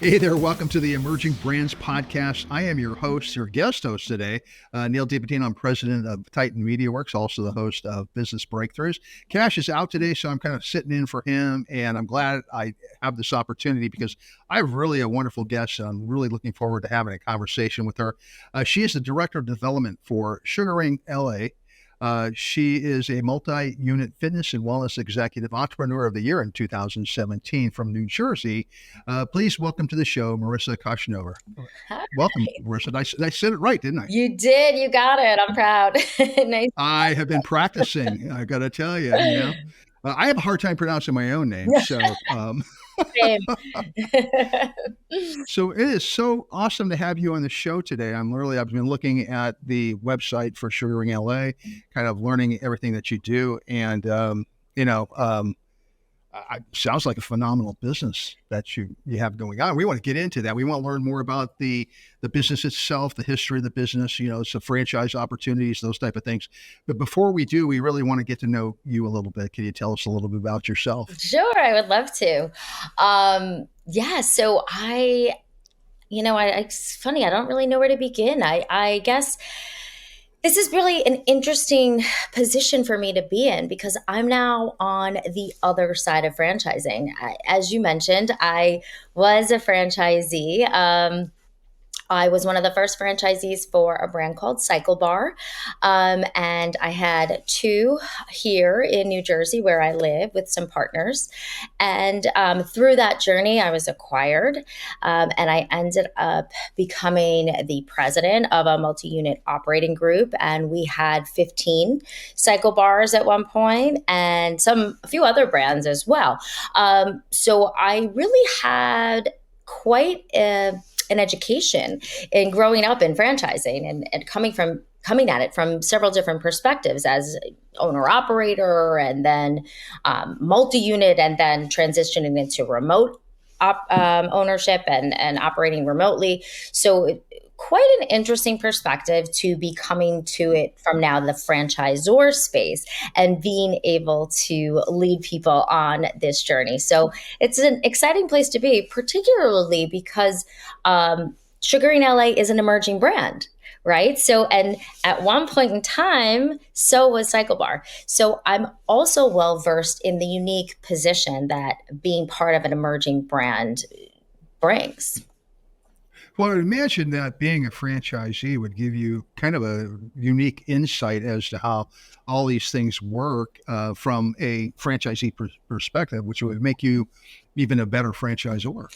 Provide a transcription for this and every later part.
Hey there, welcome to the Emerging Brands Podcast. I am your host, your guest host today, Neal DiPentino. I'm president of Titan MediaWorks, also the host of Business Breakthroughs. Cash is out today, so I'm kind of sitting in for him, and I'm glad I have this opportunity because I have really a wonderful guest, and I'm really looking forward to having a conversation with her. She is the Director of Development for SugaringLA. She is a multi-unit fitness and wellness executive entrepreneur of the year in 2017 from New Jersey. Please welcome to the show, Marisa Kochnover. Hi. Welcome, Marisa. I said it right, didn't I? You did. You got it. I'm proud. Nice. I have been practicing. I got to tell you. I have a hard time pronouncing my own name. So, Same. so it is so awesome to have you on the show today. I've been looking at the website for Sugaring LA, kind of learning everything that you do. And, sounds like a phenomenal business that you have going on. We want to get into that. We want to learn more about the business itself, the history of the business, some franchise opportunities, those type of things. But before we do, we really want to get to know you a little bit. Can you tell us a little bit about yourself? Sure, I would love to. Yeah, so it's funny. I don't really know where to begin. I guess this is really an interesting position for me to be in because I'm now on the other side of franchising. As you mentioned, I was a franchisee. I was one of the first franchisees for a brand called Cycle Bar. And I had two here in New Jersey where I live with some partners. And through that journey, I was acquired and I ended up becoming the president of a multi-unit operating group. And we had 15 Cycle Bars at one point and a few other brands as well. So I really had quite an education in growing up in franchising and coming at it from several different perspectives as owner operator and then multi-unit and then transitioning into remote ownership and operating remotely. So quite an interesting perspective to be coming to it from now the franchisor space and being able to lead people on this journey. So it's an exciting place to be, particularly because Sugaring LA is an emerging brand, right? So, and at one point in time, so was Cycle Bar. So I'm also well versed in the unique position that being part of an emerging brand brings. Well, I would imagine that being a franchisee would give you kind of a unique insight as to how all these things work from a franchisee perspective, which would make you even a better franchisor.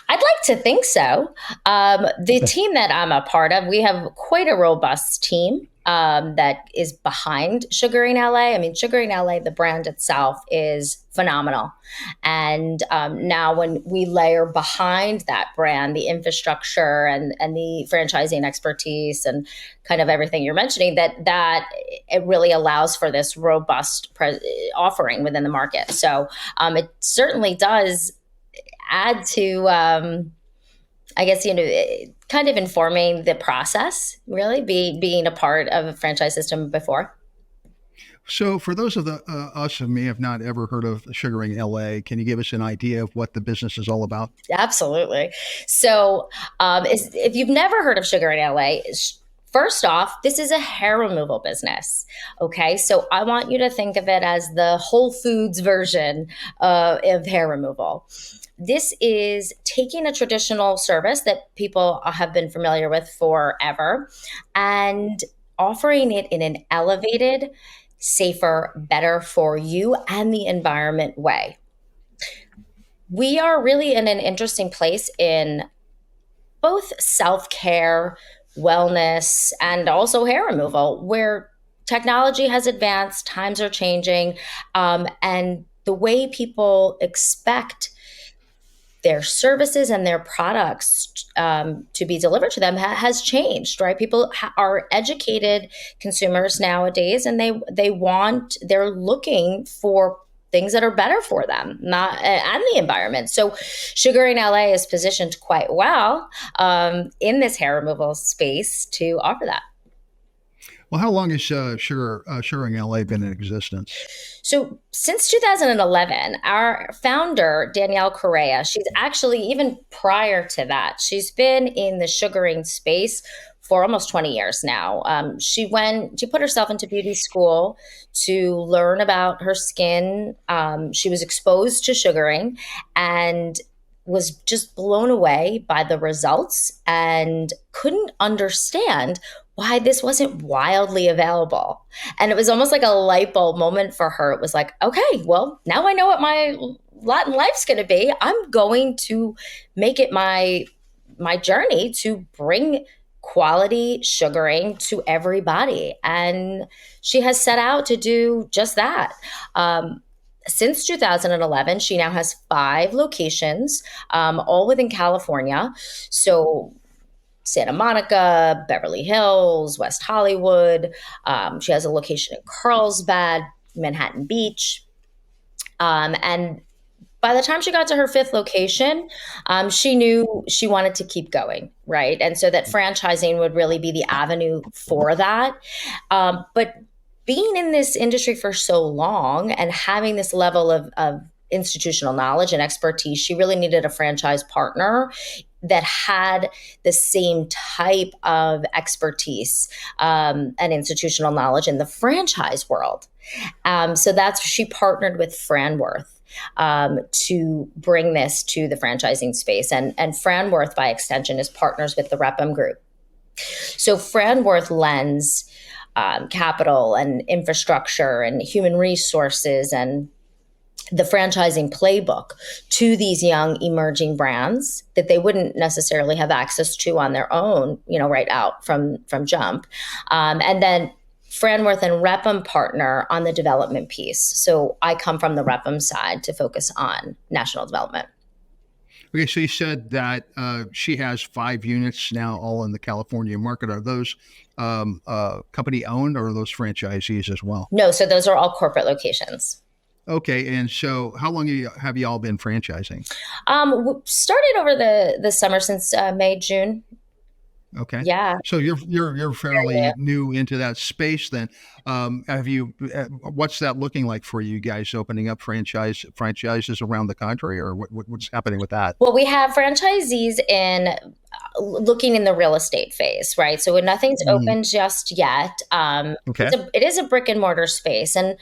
I'd like to think so. The team that I'm a part of, we have quite a robust team that is behind Sugaring LA. I mean, Sugaring LA, the brand itself is phenomenal. And now when we layer behind that brand, the infrastructure and the franchising expertise and kind of everything you're mentioning, that it really allows for this robust offering within the market. So it certainly does add to, I guess, kind of informing the process, really, being a part of a franchise system before. So, for those of us who may have not ever heard of Sugaring LA, can you give us an idea of what the business is all about? Absolutely. So, if you've never heard of Sugaring LA, first off, this is a hair removal business. Okay. So I want you to think of it as the Whole Foods version of hair removal. This is taking a traditional service that people have been familiar with forever and offering it in an elevated, safer, better for you and the environment way. We are really in an interesting place in both self-care, wellness, and also hair removal, where technology has advanced, times are changing, and the way people expect their services and their products to be delivered to them has changed, right? People are educated consumers nowadays, and they're looking for things that are better for them, not and the environment. So, Sugaring LA is positioned quite well in this hair removal space to offer that. Well, how long has Sugaring LA been in existence? So since 2011, our founder, Danielle Correa, she's actually, even prior to that, she's been in the sugaring space for almost 20 years now. She put herself into beauty school to learn about her skin. She was exposed to sugaring and was just blown away by the results and couldn't understand why this wasn't wildly available. And it was almost like a light bulb moment for her. It was like, okay, well, now I know what my lot in life's going to be. I'm going to make it my journey to bring quality sugaring to everybody. And she has set out to do just that. Since 2011, she now has 5 locations, all within California. So Santa Monica, Beverly Hills, West Hollywood. She has a location in Carlsbad, Manhattan Beach. And by the time she got to her 5th location, she knew she wanted to keep going, right? And so that franchising would really be the avenue for that. But being in this industry for so long and having this level of institutional knowledge and expertise, she really needed a franchise partner that had the same type of expertise and institutional knowledge in the franchise world. So that's she partnered with Franworth to bring this to the franchising space. And Franworth, by extension, is partners with the Repham Group. So Franworth lends capital and infrastructure and human resources and the franchising playbook to these young emerging brands that they wouldn't necessarily have access to on their own, right out from jump. And then Franworth and Repham partner on the development piece. So I come from the Repham side to focus on national development. Okay, so you said that she has 5 units now, all in the California market. Are those company owned, or are those franchisees as well? No, so those are all corporate locations. Okay, and so how long have you all been franchising? Started over the summer, since May, June. Okay. Yeah. So you're fairly new into that space then. Have you, what's that looking like for you guys, opening up franchises around the country, or what's happening with that? Well, we have franchisees in looking in the real estate phase, right? So nothing's open just yet. Okay. It is a brick and mortar space. And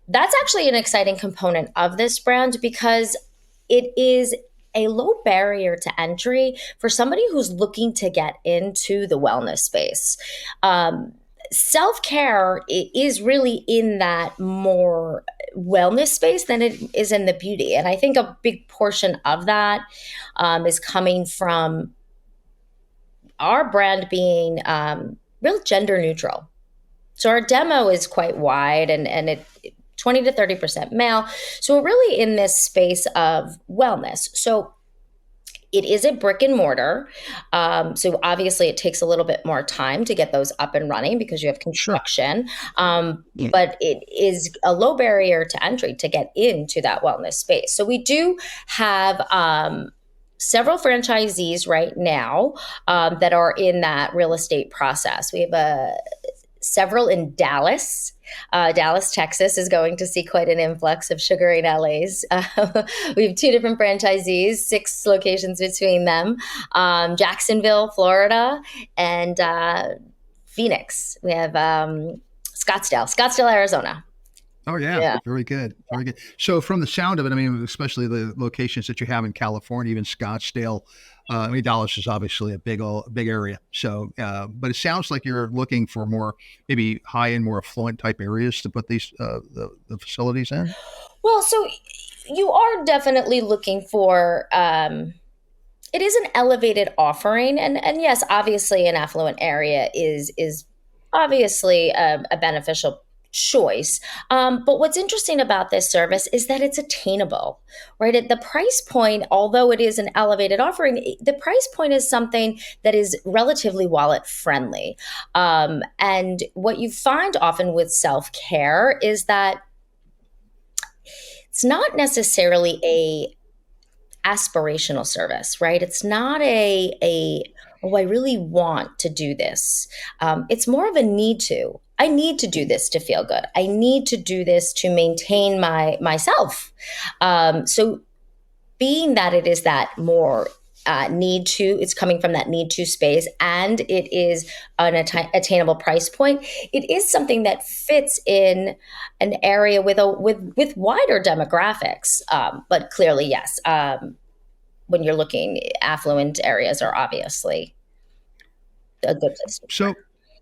that's actually an exciting component of this brand because it is a low barrier to entry for somebody who's looking to get into the wellness space. Self-care is really in that more wellness space than it is in the beauty. And I think a big portion of that is coming from our brand being real gender neutral. So our demo is quite wide and it 20 to 30% male. So we're really in this space of wellness. So it is a brick and mortar. So obviously it takes a little bit more time to get those up and running because you have construction. Yeah. But it is a low barrier to entry to get into that wellness space. So we do have several franchisees right now that are in that real estate process. We have several in Dallas. Dallas, Texas is going to see quite an influx of Sugaring LAs. We have 2 different franchisees, 6 locations between them. Jacksonville, Florida, and Phoenix. We have Scottsdale, Arizona. Oh yeah. Very good. Very good. So from the sound of it, I mean, especially the locations that you have in California, even Scottsdale, I mean, Dallas is obviously a big area. So, but it sounds like you're looking for more, maybe high-end, more affluent type areas to put these the facilities in. Well, so you are definitely looking for. It is an elevated offering, and yes, obviously, an affluent area is obviously a beneficial choice. But what's interesting about this service is that it's attainable, right? At the price point, although it is an elevated offering, the price point is something that is relatively wallet friendly. And what you find often with self-care is that it's not necessarily a aspirational service, right? It's not oh, I really want to do this. It's more of a need to. I need to do this to feel good. I need to do this to maintain myself. So being that it is that more need to, it's coming from that need to space, and it is an attainable price point. It is something that fits in an area with with wider demographics. But clearly, yes, when you're looking, affluent areas are obviously a good place to So,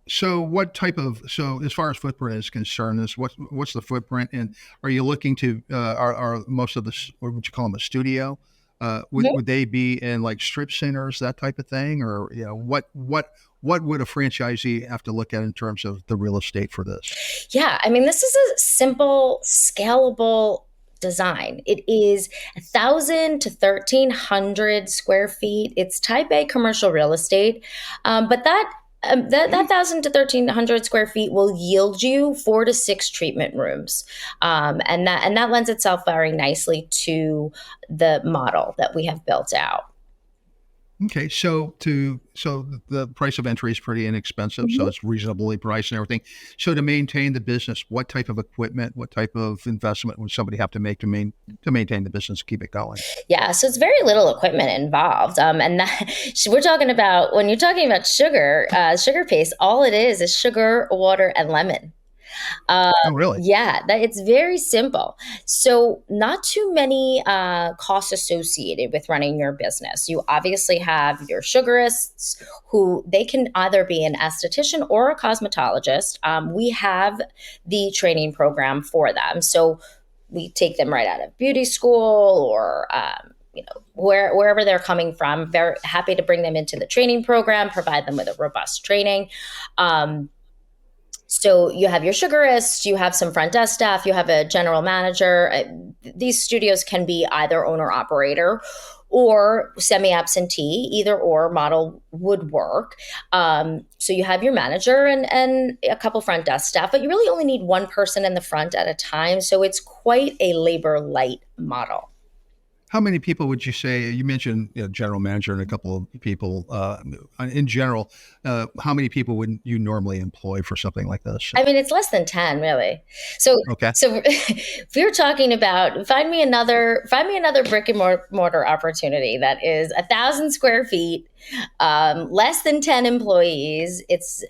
so what type of, so as far as footprint is concerned, is what's the footprint, and are you looking to are most of the, what would you call them, a studio? start. Would they be in like strip centers, that type of thing, or what would a franchisee have to look at in terms of the real estate for this? Yeah, I mean, this is a simple, scalable design. It is 1,000 to 1,300 square feet. It's type A commercial real estate, but that 1,000 to 1,300 square feet will yield you 4 to 6 treatment rooms, and that lends itself very nicely to the model that we have built out. Okay, so the price of entry is pretty inexpensive, so Mhm. it's reasonably priced and everything. So to maintain the business, what type of equipment, what type of investment would somebody have to make to maintain the business, keep it going? Yeah, so it's very little equipment involved, and that we're talking about when you're talking about sugar, sugar paste. All it is sugar, water, and lemon. Uh, Oh, really? yeah, it's very simple. So, not too many costs associated with running your business. You obviously have your sugarists who they can either be an esthetician or a cosmetologist. We have the training program for them. So, we take them right out of beauty school or wherever they're coming from. Very happy to bring them into the training program, provide them with a robust training. Um, so you have your sugarist, you have some front desk staff, you have a general manager. These studios can be either owner operator or semi absentee, either or model would work. So you have your manager and a couple front desk staff, but you really only need one person in the front at a time. So it's quite a labor light model. How many people would you say, you mentioned, general manager and a couple of people, in general, how many people would you normally employ for something like this? I mean, it's less than 10, really. So, Okay. so if we were talking about find me another brick and mortar opportunity that is 1,000 square feet, less than 10 employees. It's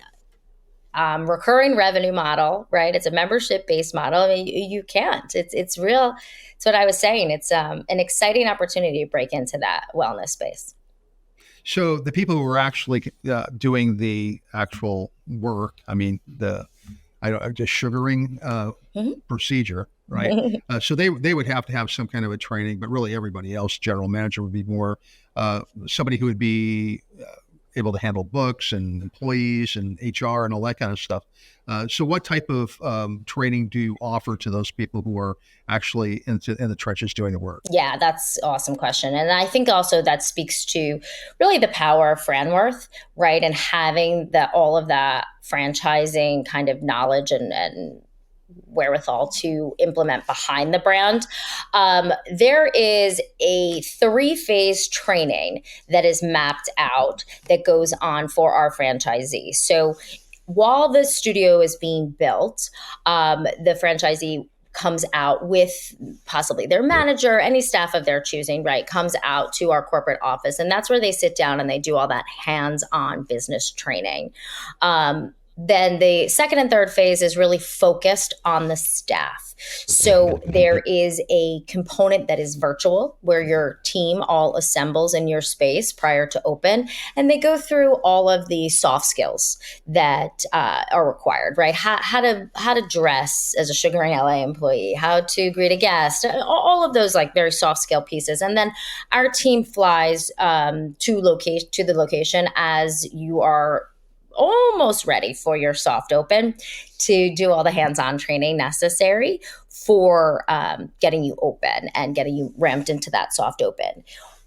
recurring revenue model, right? It's a membership based model. I mean, you can't. It's real. It's what I was saying. It's an exciting opportunity to break into that wellness space. So the people who are actually doing the actual work, I mean, I don't just sugaring procedure, right? So they would have to have some kind of a training, but really everybody else, general manager would be more somebody who would be able to handle books and employees and HR and all that kind of stuff. So what type of training do you offer to those people who are actually in the trenches doing the work? Yeah, that's an awesome question. And I think also that speaks to really the power of Franworth, right? And having all of that franchising kind of knowledge and wherewithal to implement behind the brand. There is a 3-phase training that is mapped out that goes on for our franchisees. So while the studio is being built, the franchisee comes out with possibly their manager, any staff of their choosing, right, comes out to our corporate office. And that's where they sit down and they do all that hands-on business training. Then the second and third phase is really focused on the staff. So there is a component that is virtual where your team all assembles in your space prior to open, and they go through all of the soft skills that are required, right? How to dress as a SugaringLA employee, how to greet a guest, all of those like very soft skill pieces. And then our team flies to the location as you are almost ready for your soft open to do all the hands-on training necessary for getting you open and getting you ramped into that soft open.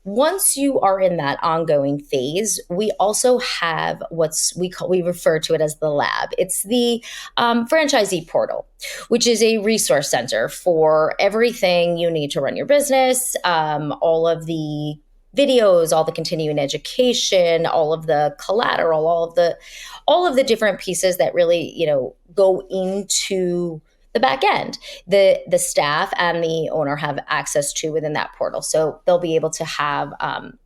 Once you are in that ongoing phase, we also have we refer to it as the lab. It's the franchisee portal, which is a resource center for everything you need to run your business, all of the videos, all the continuing education, all of the collateral, all of the different pieces that really, go into the back end, the staff and the owner have access to within that portal. So they'll be able to have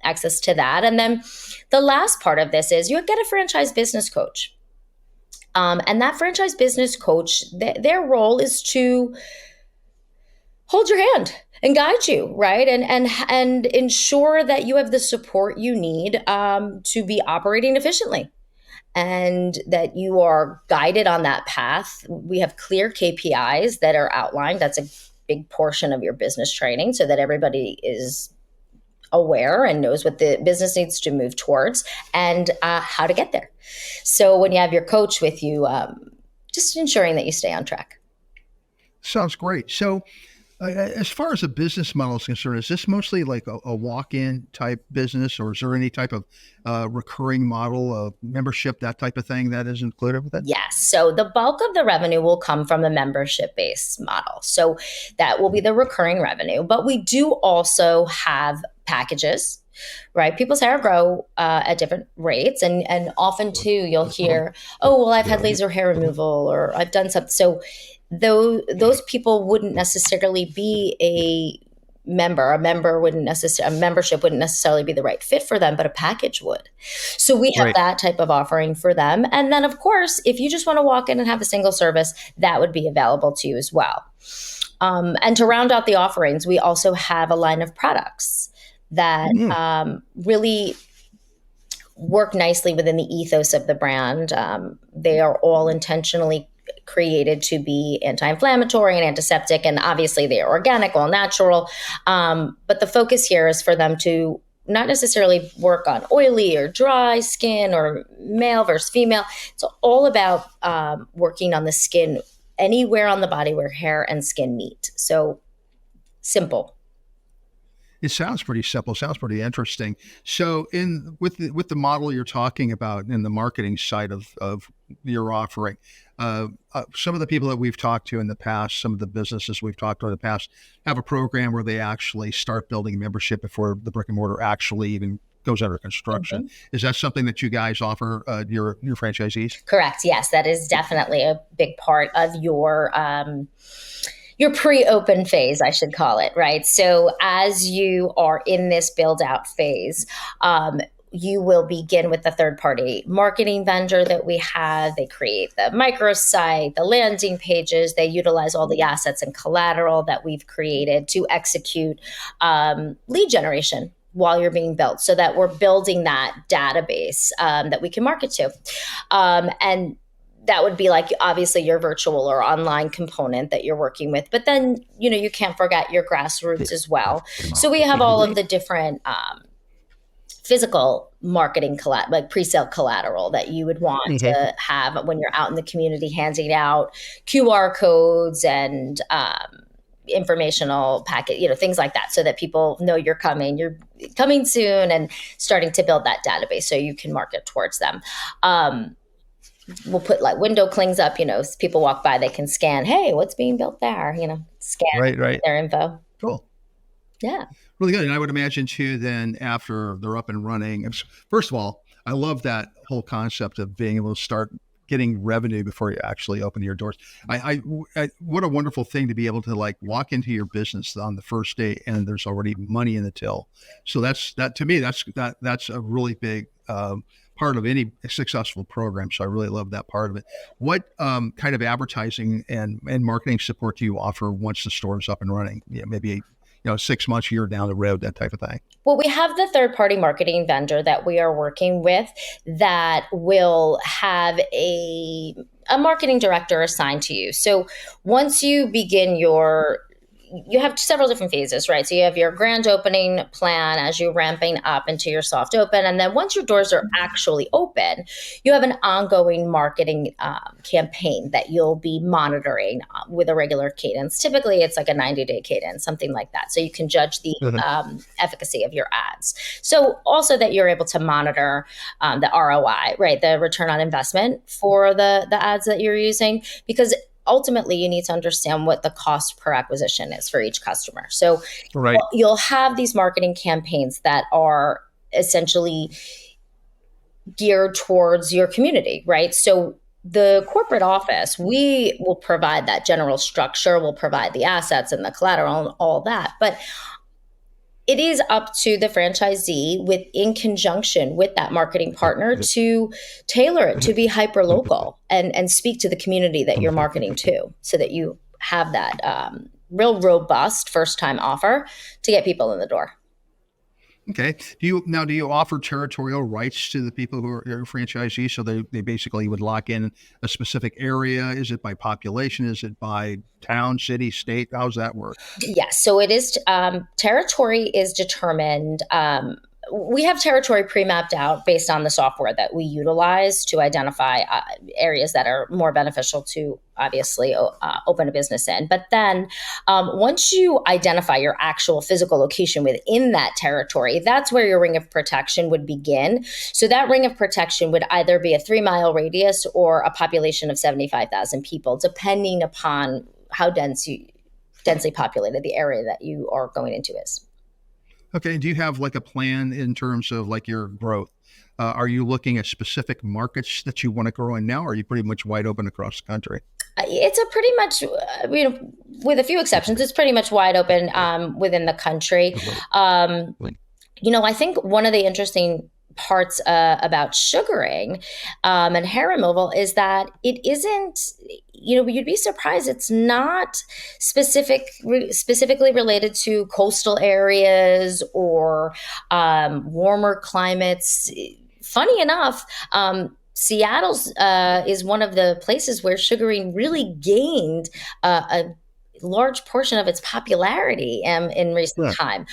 access to that. And then the last part of this is you get a franchise business coach. And that franchise business coach, their role is to hold your hand and guide you, right? And ensure that you have the support you need to be operating efficiently, and that you are guided on that path. We have clear KPIs that are outlined. That's a big portion of your business training, so that everybody is aware and knows what the business needs to move towards and how to get there. So when you have your coach with you, just ensuring that you stay on track. Sounds great. So as far as the business model is concerned, is this mostly like a walk-in type business, or is there any type of recurring model of membership, that type of thing that is included with it? Yes. So the bulk of the revenue will come from the membership-based model. So that will be the recurring revenue. But we do also have packages, right? People's hair grow at different rates. And often too, you'll hear, oh, well, I've had laser hair removal, or I've done something. So those people wouldn't necessarily be a member. A membership wouldn't necessarily be the right fit for them, but a package would. So we have that type of offering for them. And then, of course, if you just want to walk in and have a single service, that would be available to you as well. And to round out the offerings, we also have a line of products that really work nicely within the ethos of the brand. They are all intentionally created to be anti-inflammatory and antiseptic, and obviously they are organic, all natural. But the focus here is for them to not necessarily work on oily or dry skin or male versus female. It's all about working on the skin anywhere on the body where hair and skin meet. So simple. It sounds pretty simple. Sounds pretty interesting. So, with the model you're talking about in the marketing side of your offering, some of the people that we've talked to in the past, some of the businesses we've talked to in the past, have a program where they actually start building membership before the brick and mortar actually even goes under construction. Mm-hmm. Is that something that you guys offer your franchisees? Correct. Yes, that is definitely a big part of your pre-open phase, I should call it, right? So as you are in this build-out phase, you will begin with the third-party marketing vendor that we have. They create the microsite, the landing pages. They utilize all the assets and collateral that we've created to execute lead generation while you're being built, so that we're building that database that we can market to. And that would be like, obviously, your virtual or online component that you're working with. But then, you can't forget your grassroots as well. So we have all of the different physical marketing like pre-sale collateral that you would want to have when you're out in the community, handing out QR codes and informational packet, things like that, so that people know you're coming soon, and starting to build that database so you can market towards them. We'll put like window clings up, so people walk by, they can scan, hey, what's being built there? Scan their info. Cool. Yeah. Really good. And I would imagine too, then after they're up and running, first of all, I love that whole concept of being able to start getting revenue before you actually open your doors. I what a wonderful thing to be able to like walk into your business on the first day and there's already money in the till. So to me, that's a really big part of any successful program. So I really love that part of it. What kind of advertising and marketing support do you offer once the store is up and running? Yeah, maybe 6 months, a year down the road, that type of thing. Well, we have the third-party marketing vendor that we are working with that will have a marketing director assigned to you. So once you begin your you have several different phases, right? So you have your grand opening plan as you're ramping up into your soft open. And then once your doors are actually open, you have an ongoing marketing campaign that you'll be monitoring with a regular cadence. Typically, it's like a 90-day cadence, something like that. So you can judge the efficacy of your ads. So also that you're able to monitor the ROI, right? The return on investment for the ads that you're using, because ultimately you need to understand what the cost per acquisition is for each customer. So Right. you'll have these marketing campaigns that are essentially geared towards your community, right? So the corporate office, we will provide that general structure, we'll provide the assets and the collateral and all that. But it is up to the franchisee in conjunction with that marketing partner to tailor it to be hyper local and speak to the community that you're marketing to, so that you have that real robust first time offer to get people in the door. Okay. Do you offer territorial rights to the people who are your franchisees? So they basically would lock in a specific area. Is it by population? Is it by town, city, state? How does that work? Yes. So it is, territory is determined. We have territory pre-mapped out based on the software that we utilize to identify areas that are more beneficial to obviously open a business in. But then once you identify your actual physical location within that territory, that's where your ring of protection would begin. So that ring of protection would either be a 3-mile radius or a population of 75,000 people, depending upon how densely populated the area that you are going into is. Okay. Do you have like a plan in terms of like your growth? Are you looking at specific markets that you want to grow in now? Or are you pretty much wide open across the country? It's a pretty much, with a few exceptions, it's pretty much wide open within the country. I think one of the interesting parts about sugaring and hair removal is that it isn't, you'd be surprised, it's not specifically related to coastal areas or warmer climates. Funny enough, Seattle's is one of the places where sugaring really gained a large portion of its popularity in recent time,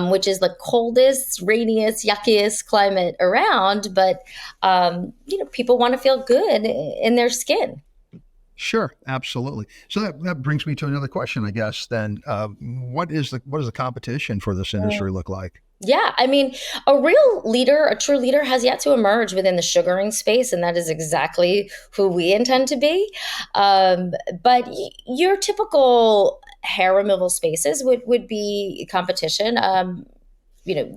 which is the coldest, rainiest, yuckiest climate around. But, people want to feel good in their skin. Sure, absolutely. So that brings me to another question, I guess. Then, what does the competition for this industry look like? Yeah, I mean, a true leader has yet to emerge within the sugaring space, and that is exactly who we intend to be. But your typical hair removal spaces would be competition. The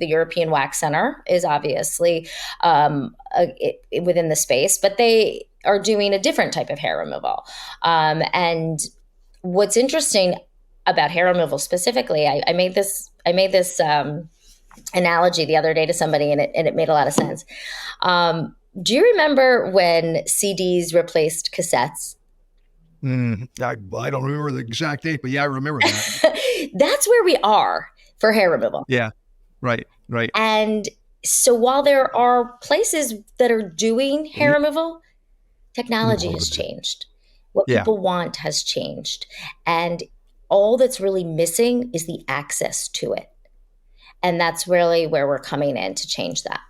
European Wax Center is obviously within the space, but they are doing a different type of hair removal. And what's interesting about hair removal specifically, I made this analogy the other day to somebody, and it made a lot of sense. Do you remember when CDs replaced cassettes? I don't remember the exact date, but yeah, I remember that. That's where we are for hair removal. Yeah, right. And so while there are places that are doing hair removal, technology has changed. What people want has changed. And all that's really missing is the access to it. And that's really where we're coming in to change that.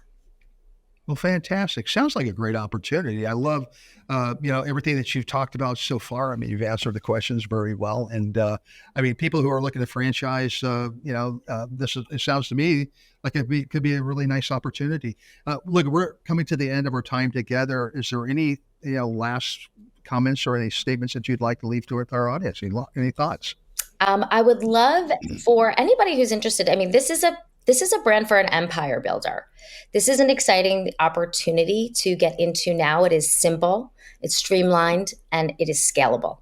Well, fantastic. Sounds like a great opportunity. I love, everything that you've talked about so far. I mean, you've answered the questions very well. And people who are looking to franchise, it sounds to me like it could be a really nice opportunity. Look, we're coming to the end of our time together. Is there any, last comments or any statements that you'd like to leave to our audience? Any thoughts? I would love for anybody who's interested. I mean, this is a brand for an empire builder. This is an exciting opportunity to get into now. It is simple, it's streamlined, and it is scalable.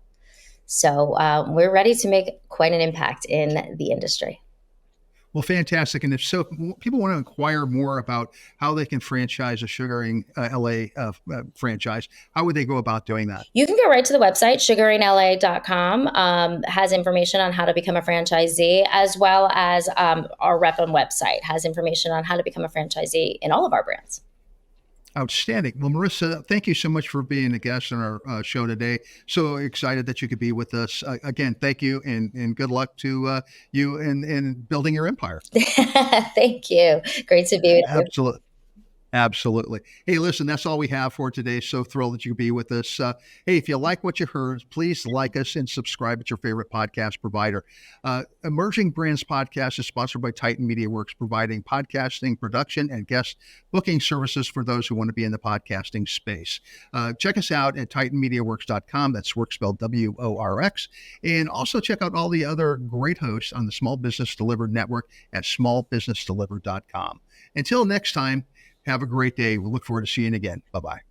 So we're ready to make quite an impact in the industry. Well, fantastic. And if so, people want to inquire more about how they can franchise a SugaringLA franchise, how would they go about doing that? You can go right to the website, SugaringLA.com, has information on how to become a franchisee, as well as our Rep website has information on how to become a franchisee in all of our brands. Outstanding. Well, Marisa, thank you so much for being a guest on our show today. So excited that you could be with us. Again, thank you and good luck to you in building your empire. Thank you. Great to be with you. Absolutely. Absolutely. Hey, listen, that's all we have for today. So thrilled that you could be with us. Hey, if you like what you heard, please like us and subscribe at your favorite podcast provider. Emerging Brands Podcast is sponsored by Titan Media Works, providing podcasting production and guest booking services for those who want to be in the podcasting space. Check us out at titanmediaworks.com. That's work spelled WORX. And also check out all the other great hosts on the Small Business Delivered Network at smallbusinessdelivered.com. Until next time, have a great day. We look forward to seeing you again. Bye-bye.